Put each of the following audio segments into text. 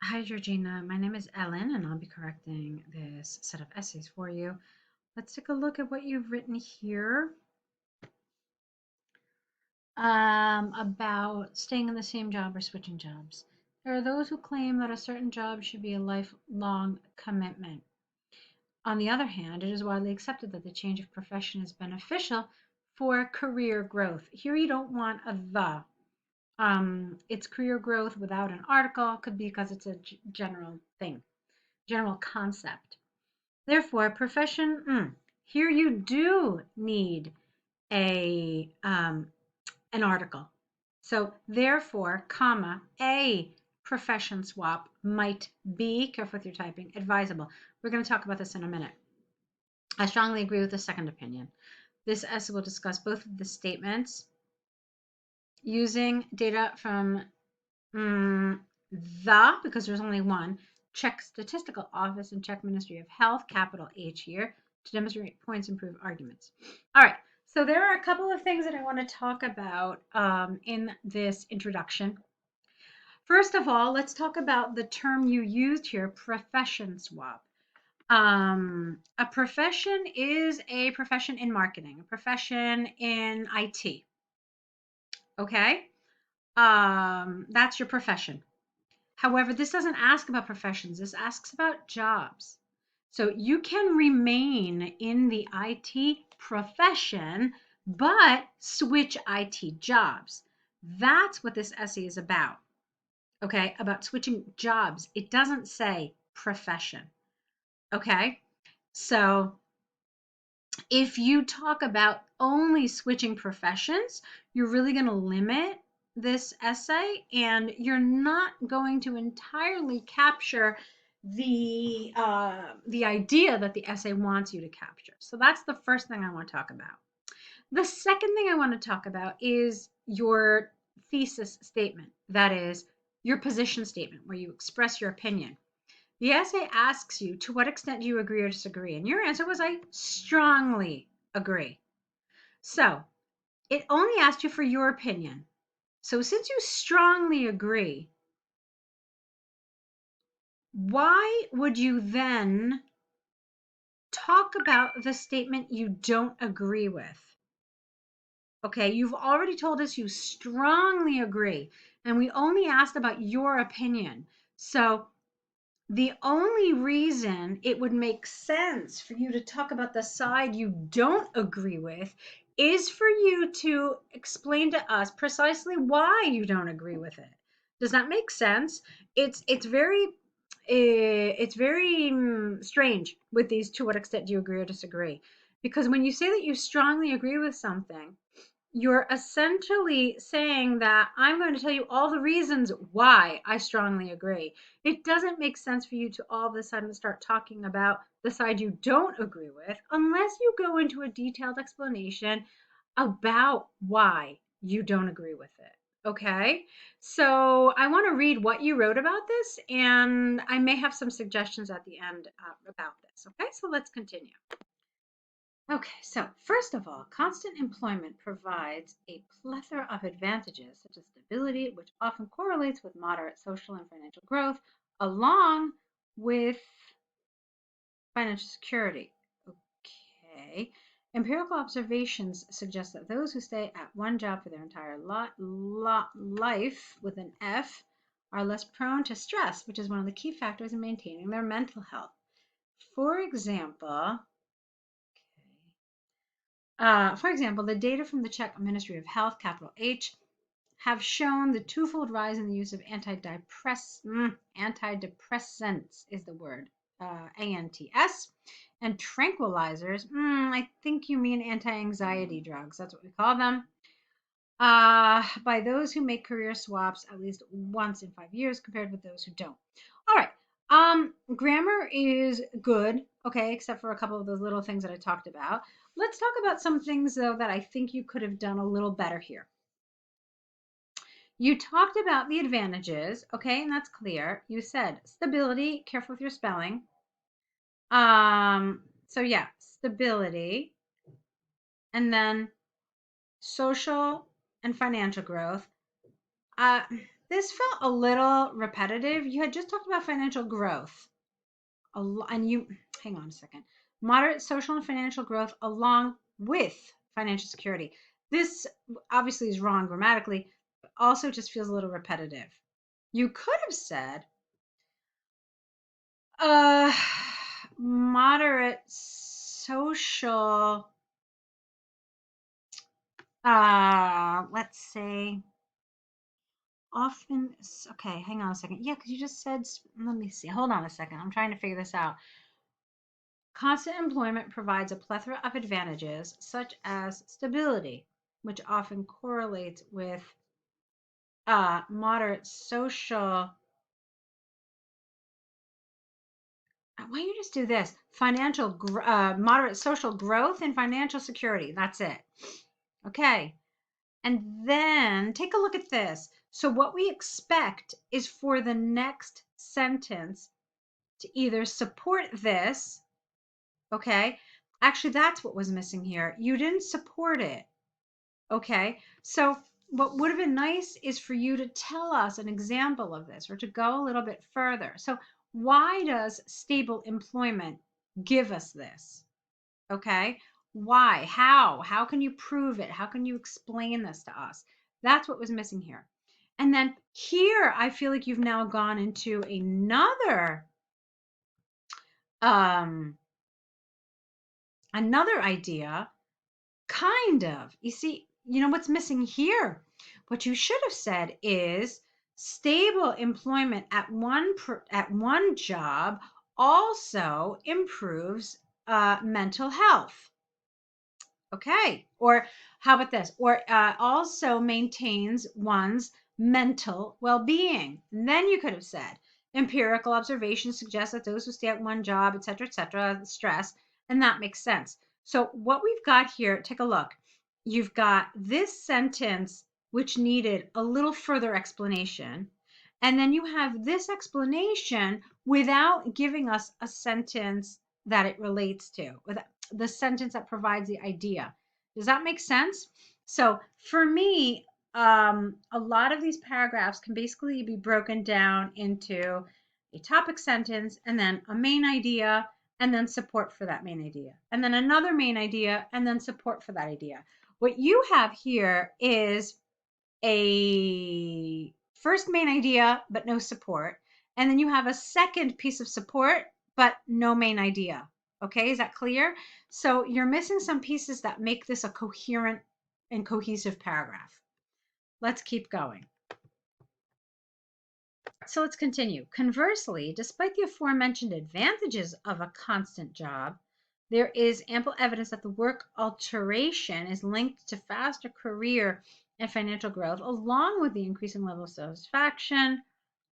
Hi, Georgina. My name is Ellen, and I'll be correcting this set of essays for you. Let's take a look at what you've written here about staying in the same job or switching jobs. There are those who claim that a certain job should be a lifelong commitment. On the other hand, it is widely accepted that the change of profession is beneficial for career growth. Here you don't want a the. It's career growth without an article, could be because it's a general thing, general concept. Therefore, profession, here you do need a an article. So therefore, comma, a profession swap might be, careful with your typing, advisable. We're going to talk about this in a minute. I strongly agree with the second opinion. This essay will discuss both of the statements using data from because there's only one, Czech Statistical Office and Czech Ministry of Health, capital H here, to demonstrate points and prove arguments. All right, so there are a couple of things that I want to talk about in this introduction. First of all, let's talk about the term you used here, profession swap. A profession is a profession in marketing, a profession in IT. Okay? That's your profession. However, this doesn't ask about professions. This asks about jobs. So you can remain in the IT profession, but switch IT jobs. That's what this essay is about. Okay, about switching jobs. It doesn't say profession. Okay, so if you talk about only switching professions, you're really going to limit this essay, and you're not going to entirely capture the idea that the essay wants you to capture. So that's the first thing I want to talk about. The second thing I want to talk about is your thesis statement. That is your position statement, where you express your opinion. The essay asks you, to what extent do you agree or disagree? And your answer was, I strongly agree. So it only asked you for your opinion. So since you strongly agree, why would you then talk about the statement you don't agree with? Okay, you've already told us you strongly agree, and we only asked about your opinion. So the only reason it would make sense for you to talk about the side you don't agree with is for you to explain to us precisely why you don't agree with it. Does that make sense? It's very strange with these, to what extent do you agree or disagree? Because when you say that you strongly agree with something, you're essentially saying that I'm going to tell you all the reasons why I strongly agree. It doesn't make sense for you to all of a sudden start talking about the side you don't agree with unless you go into a detailed explanation about why you don't agree with it. Okay, so I want to read what you wrote about this, and I may have some suggestions at the end about this. Okay, so let's continue. Okay, so first of all, constant employment provides a plethora of advantages, such as stability, which often correlates with moderate social and financial growth, along with financial security. Okay. Empirical observations suggest that those who stay at one job for their entire life with an F are less prone to stress, which is one of the key factors in maintaining their mental health. For example, the data from the Czech Ministry of Health, capital H, have shown the twofold rise in the use of antidepressants is the word, ANTS, and tranquilizers. I think you mean anti-anxiety drugs. That's what we call them. By those who make career swaps at least once in 5 years, compared with those who don't. All right. Grammar is good, okay, except for a couple of those little things that I talked about. Let's talk about some things, though, that I think you could have done a little better here. You talked about the advantages, okay, and that's clear. You said stability, careful with your spelling. So yeah, stability, and then social and financial growth. this felt a little repetitive. You had just talked about financial growth. And you, hang on a second. Moderate social and financial growth along with financial security. This obviously is wrong grammatically, but also just feels a little repetitive. You could have said, moderate social, let's say, often, okay, hang on a second. Yeah, because you just said, let me see. Hold on a second. I'm trying to figure this out. Constant employment provides a plethora of advantages, such as stability, which often correlates with moderate social. Why don't you just do this? Moderate social growth and financial security. That's it. Okay. And then take a look at this. So what we expect is for the next sentence to either support this, okay? Actually, that's what was missing here. You didn't support it, okay? So what would have been nice is for you to tell us an example of this or to go a little bit further. So why does stable employment give us this, okay? Why? How? How can you prove it? How can you explain this to us? That's what was missing here. And then here, I feel like you've now gone into another idea, kind of. You see, you know what's missing here? What you should have said is stable employment at one job also improves mental health. Okay. Or how about this? Or also maintains one's mental well-being. And then you could have said empirical observations suggest that those who stay at one job, et cetera, stress, and that makes sense. So what we've got here, take a look. You've got this sentence which needed a little further explanation. And then you have this explanation without giving us a sentence that it relates to, with the sentence that provides the idea. Does that make sense? So for me, a lot of these paragraphs can basically be broken down into a topic sentence and then a main idea and then support for that main idea and then another main idea and then support for that idea. What you have here is a first main idea but no support, and then you have a second piece of support but no main idea. Okay, is that clear? So you're missing some pieces that make this a coherent and cohesive paragraph. Let's keep going. So let's continue. Conversely, despite the aforementioned advantages of a constant job, there is ample evidence that the work alteration is linked to faster career and financial growth, along with the increasing level of satisfaction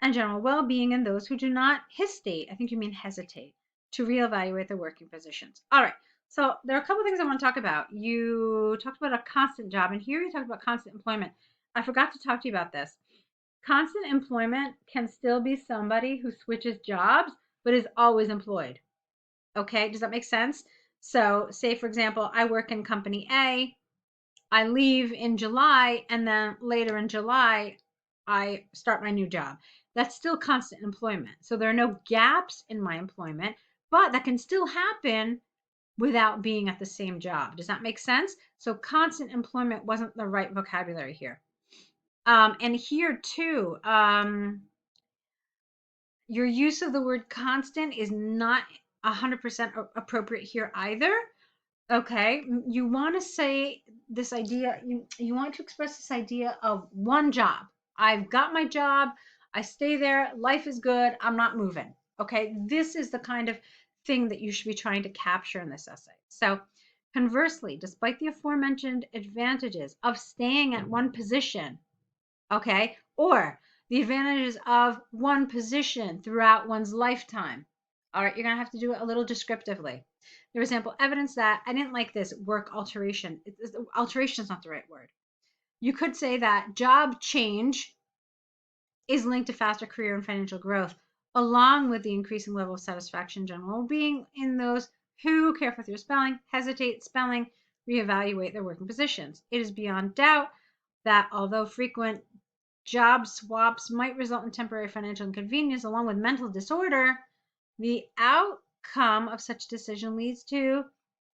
and general well-being in those who do not hesitate, I think you mean hesitate, to reevaluate their working positions. All right, so there are a couple things I want to talk about. You talked about a constant job, and here you talked about constant employment. I forgot to talk to you about this. Constant employment can still be somebody who switches jobs, but is always employed. Okay, does that make sense? So say, for example, I work in company A, I leave in July, and then later in July, I start my new job. That's still constant employment. So there are no gaps in my employment, but that can still happen without being at the same job. Does that make sense? So constant employment wasn't the right vocabulary here. And here too, your use of the word constant is not 100% appropriate here either. Okay, you want to say this idea, you want to express this idea of one job. I've got my job, I stay there, life is good, I'm not moving. Okay, this is the kind of thing that you should be trying to capture in this essay. So conversely, despite the aforementioned advantages of staying at one position, okay, or the advantages of one position throughout one's lifetime, all right, you're going to have to do it a little descriptively. There was ample evidence that, I didn't like this work alteration. Alteration is not the right word. You could say that job change is linked to faster career and financial growth, along with the increasing level of satisfaction and general well-being in those who, careful with your spelling, hesitate spelling, reevaluate their working positions. It is beyond doubt that although frequent job swaps might result in temporary financial inconvenience along with mental disorder, the outcome of such decision leads to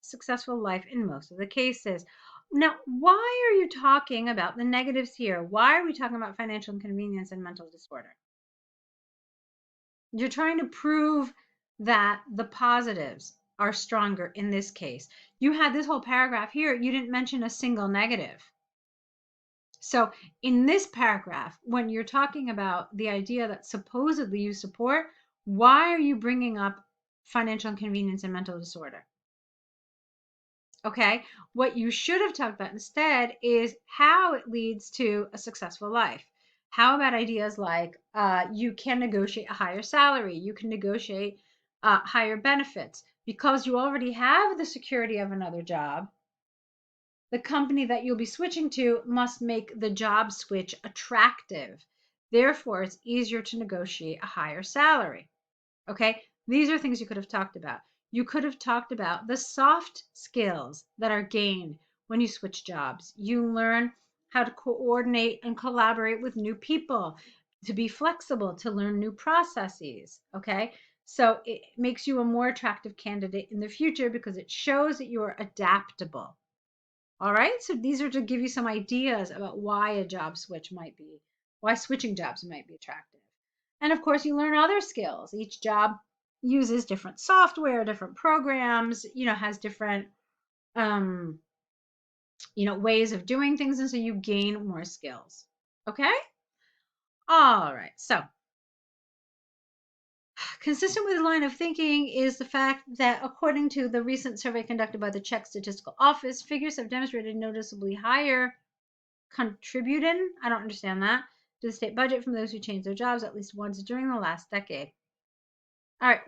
successful life in most of the cases. Now, why are you talking about the negatives here? Why are we talking about financial inconvenience and mental disorder? You're trying to prove that the positives are stronger in this case. You had this whole paragraph here. You didn't mention a single negative. So in this paragraph, when you're talking about the idea that supposedly you support, why are you bringing up financial inconvenience and mental disorder? Okay, what you should have talked about instead is how it leads to a successful life. How about ideas like you can negotiate a higher salary, you can negotiate higher benefits because you already have the security of another job. The company that you'll be switching to must make the job switch attractive. Therefore, it's easier to negotiate a higher salary. Okay, these are things you could have talked about. You could have talked about the soft skills that are gained when you switch jobs. You learn how to coordinate and collaborate with new people, to be flexible, to learn new processes. Okay, so it makes you a more attractive candidate in the future because it shows that you are adaptable. All right, so these are to give you some ideas about why a job switch might be, why switching jobs might be attractive. And of course, you learn other skills. Each job uses different software, different programs, has different, ways of doing things. And so you gain more skills. Okay. All right. So consistent with the line of thinking is the fact that according to the recent survey conducted by the Czech Statistical Office, figures have demonstrated noticeably higher contributing, I don't understand that, to the state budget from those who changed their jobs at least once during the last decade. All right,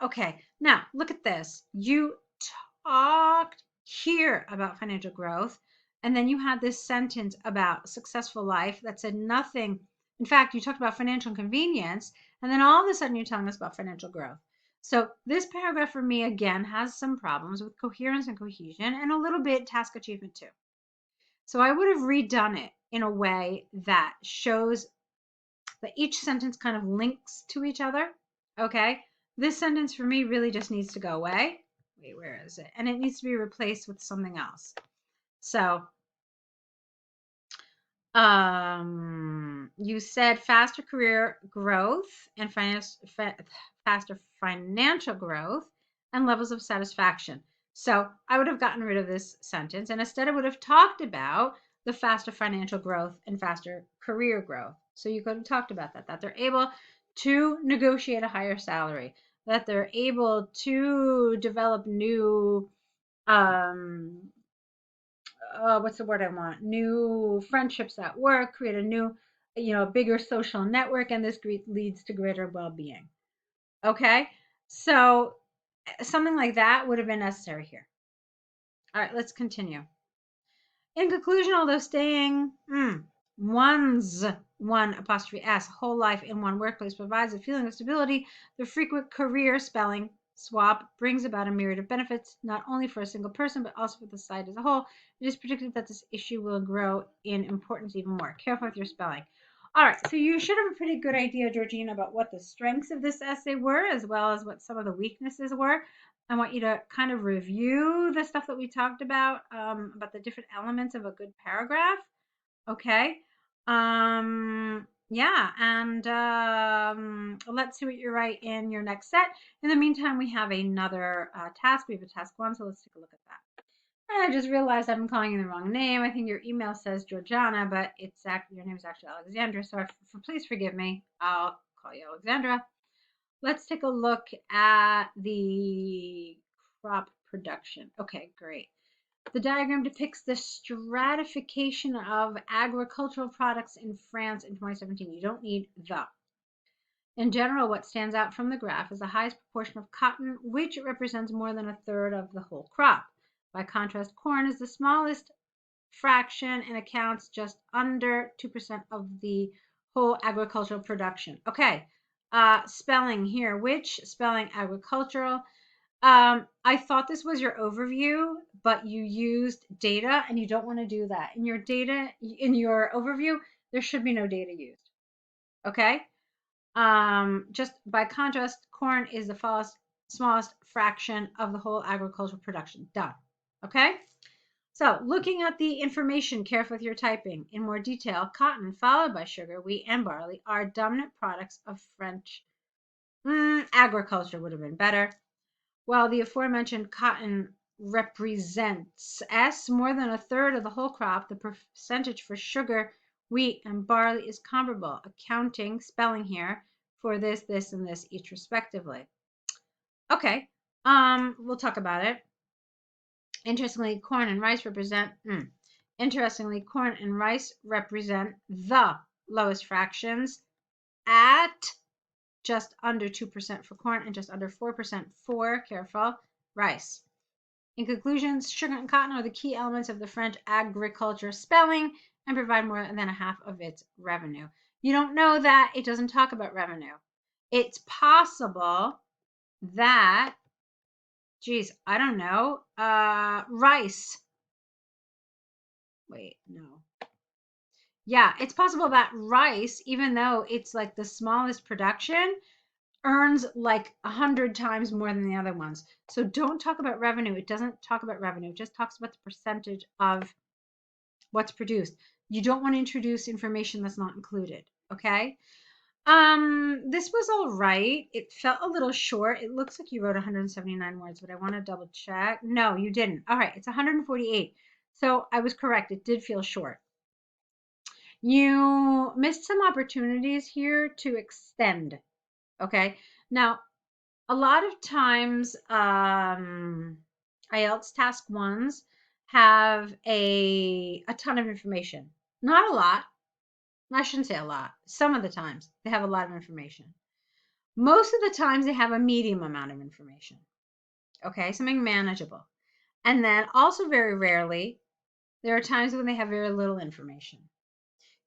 okay, now look at this. You talked here about financial growth, and then you had this sentence about successful life that said nothing. In fact, you talked about financial inconvenience, and then all of a sudden you're telling us about financial growth. So this paragraph for me, again, has some problems with coherence and cohesion and a little bit task achievement too. So I would have redone it in a way that shows that each sentence kind of links to each other. Okay. This sentence for me really just needs to go away. Wait, where is it? And it needs to be replaced with something else. So you said faster career growth and faster financial growth and levels of satisfaction. So I would have gotten rid of this sentence and instead I would have talked about the faster financial growth and faster career growth. So you could have talked about that they're able to negotiate a higher salary, that they're able to develop new what's the word I want? New friendships at work, create a new, bigger social network, and this leads to greater well-being. Okay, so something like that would have been necessary here. All right, let's continue. In conclusion, although staying one's one apostrophe s whole life in one workplace provides a feeling of stability, the frequent career spelling swap brings about a myriad of benefits, not only for a single person, but also for the society as a whole. It is predicted that this issue will grow in importance even more. Careful with your spelling. All right, so you should have a pretty good idea, Georgina, about what the strengths of this essay were, as well as what some of the weaknesses were. I want you to kind of review the stuff that we talked about the different elements of a good paragraph. Okay. Yeah, and let's see what you write in your next set. In the meantime, we have another task. We have a task 1, so let's take a look at that. And I just realized I'm calling you the wrong name. I think your email says Georgiana, but your name is actually Alexandra. So please forgive me. I'll call you Alexandra. Let's take a look at the crop production. Okay, great. The diagram depicts the stratification of agricultural products in France in 2017. You don't need the. In general, what stands out from the graph is the highest proportion of cotton, which represents more than a third of the whole crop. By contrast, corn is the smallest fraction and accounts just under 2% of the whole agricultural production. Okay, spelling here. Which spelling agricultural? I thought this was your overview, but you used data and you don't want to do that. In your overview, there should be no data used. Okay? Just by contrast, corn is the smallest fraction of the whole agricultural production. Done. Okay? So, looking at the information, careful with your typing. In more detail, cotton, followed by sugar, wheat, and barley, are dominant products of French agriculture, would have been better. While the aforementioned cotton represents more than a third of the whole crop, the percentage for sugar, wheat, and barley is comparable, accounting, spelling here, for this, and this each respectively. Okay, we'll talk about it. Interestingly, corn and rice represent the lowest fractions at just under 2% for corn and just under 4% for, careful, rice. In conclusion, sugar and cotton are the key elements of the French agriculture spelling and provide more than a half of its revenue. You don't know that it doesn't talk about revenue. It's possible that, geez, I don't know, rice. Wait, no. Yeah, it's possible that rice, even though it's like the smallest production, earns like 100 times more than the other ones. So don't talk about revenue. It doesn't talk about revenue. It just talks about the percentage of what's produced. You don't want to introduce information that's not included. Okay. This was all right. It felt a little short. It looks like you wrote 179 words, but I want to double check. No, you didn't. All right, it's 148. So I was correct. It did feel short. You missed some opportunities here to extend. Okay. Now, a lot of times, IELTS task ones have a ton of information. Not a lot. I shouldn't say a lot. Some of the times they have a lot of information. Most of the times they have a medium amount of information. Okay, something manageable. And then also very rarely, there are times when they have very little information.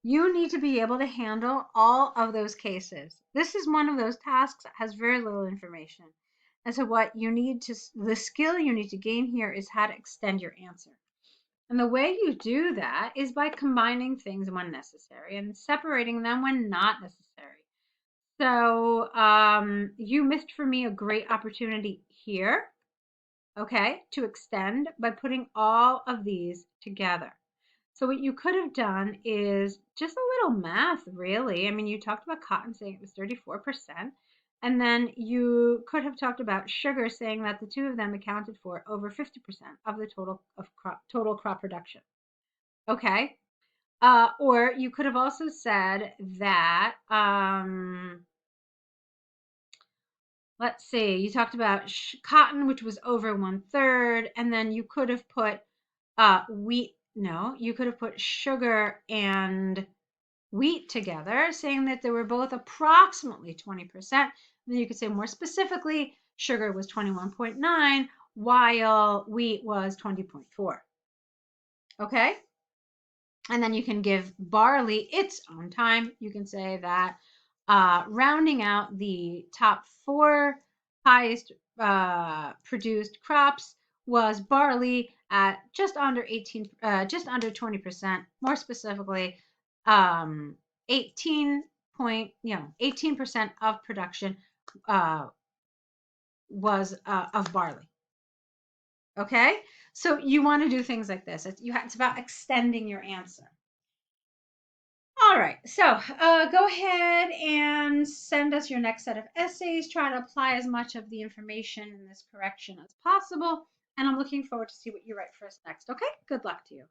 You need to be able to handle all of those cases. This is one of those tasks that has very little information. And so the skill you need to gain here is how to extend your answer. And the way you do that is by combining things when necessary and separating them when not necessary. So you missed for me a great opportunity here, okay, to extend by putting all of these together. So what you could have done is just a little math, really. I mean, you talked about cotton saying it was 34%, and then you could have talked about sugar saying that the two of them accounted for over 50% of the total crop production. Okay? Or you could have also said that, let's see, you talked about cotton, which was over 1/3, and then you could have put wheat. No, you could have put sugar and wheat together, saying that they were both approximately 20%. And then you could say more specifically, sugar was 21.9, while wheat was 20.4. Okay? And then you can give barley its own time. You can say that rounding out the top 4 highest produced crops was barley at just under 20%. More specifically, 18% of production was of barley. Okay, so you want to do things like this. It's about extending your answer. All right, so go ahead and send us your next set of essays. Try to apply as much of the information in this correction as possible. And I'm looking forward to see what you write for us next. Okay, good luck to you.